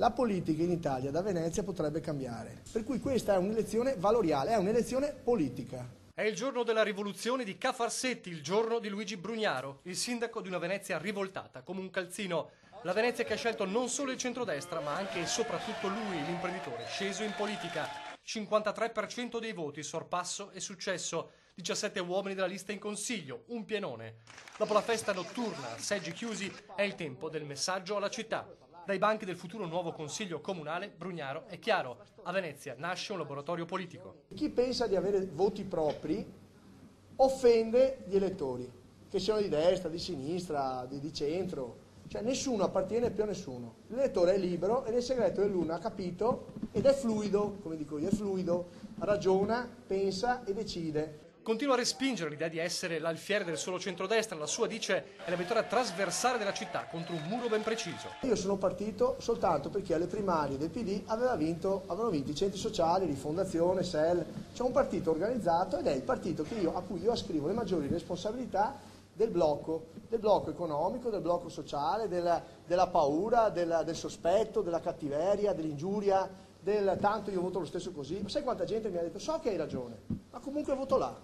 La politica in Italia da Venezia potrebbe cambiare, per cui questa è un'elezione valoriale, è un'elezione politica. È il giorno della rivoluzione di Ca' Farsetti, il giorno di Luigi Brugnaro, il sindaco di una Venezia rivoltata, come un calzino. La Venezia che ha scelto non solo il centrodestra, ma anche e soprattutto lui, l'imprenditore, sceso in politica. 53% dei voti, sorpasso e successo. 17 uomini della lista in consiglio, un pienone. Dopo la festa notturna, seggi chiusi, è il tempo del messaggio alla città. Dai banchi del futuro nuovo consiglio comunale, Brugnaro è chiaro, a Venezia nasce un laboratorio politico. Chi pensa di avere voti propri offende gli elettori, che siano di destra, di sinistra, di centro, cioè nessuno appartiene più a nessuno. L'elettore è libero e nel segreto dell'urna ha capito ed è fluido, come dico io, è fluido, ragiona, pensa e decide. Continua a respingere l'idea di essere l'alfiere del solo centrodestra, la sua dice è la vittoria trasversale della città contro un muro ben preciso. Io sono partito soltanto perché alle primarie del PD avevano vinto i centri sociali, Rifondazione, SEL, c'è un partito organizzato ed è il partito a cui io ascrivo le maggiori responsabilità del blocco economico, del blocco sociale, della paura, del sospetto, della cattiveria, dell'ingiuria, del tanto io voto lo stesso così. Ma sai quanta gente mi ha detto so che hai ragione, ma comunque voto là.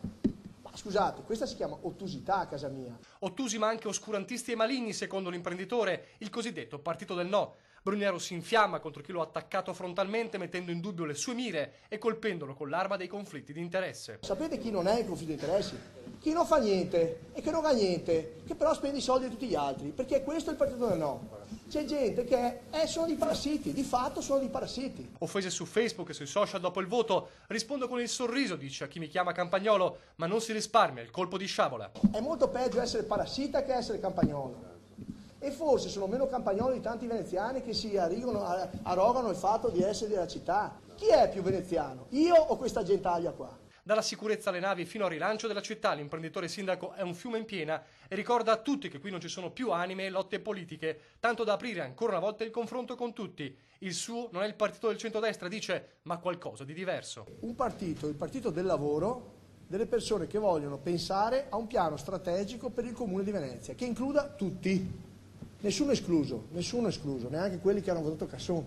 Ma scusate, questa si chiama ottusità a casa mia. Ottusi ma anche oscurantisti e maligni secondo l'imprenditore, il cosiddetto partito del no. Brugnaro si infiamma contro chi lo ha attaccato frontalmente mettendo in dubbio le sue mire e colpendolo con l'arma dei conflitti di interesse. Sapete chi non è in conflitto di interessi? Chi non fa niente e che non ha niente, che però spende i soldi di tutti gli altri, perché questo è il partito del no. C'è gente che sono dei parassiti, di fatto sono dei parassiti. Offese su Facebook e sui social dopo il voto, rispondo con il sorriso, dice a chi mi chiama campagnolo, ma non si risparmia il colpo di sciabola. È molto peggio essere parassita che essere campagnolo. E forse sono meno campagnoli di tanti veneziani che si arrogano il fatto di essere della città. Chi è più veneziano? Io o questa gentaglia qua? Dalla sicurezza alle navi fino al rilancio della città, l'imprenditore sindaco è un fiume in piena e ricorda a tutti che qui non ci sono più anime e lotte politiche, tanto da aprire ancora una volta il confronto con tutti. Il suo non è il partito del centrodestra, dice, ma qualcosa di diverso. Un partito, il partito del lavoro, delle persone che vogliono pensare a un piano strategico per il comune di Venezia, che includa tutti, nessuno escluso, neanche quelli che hanno votato Casson.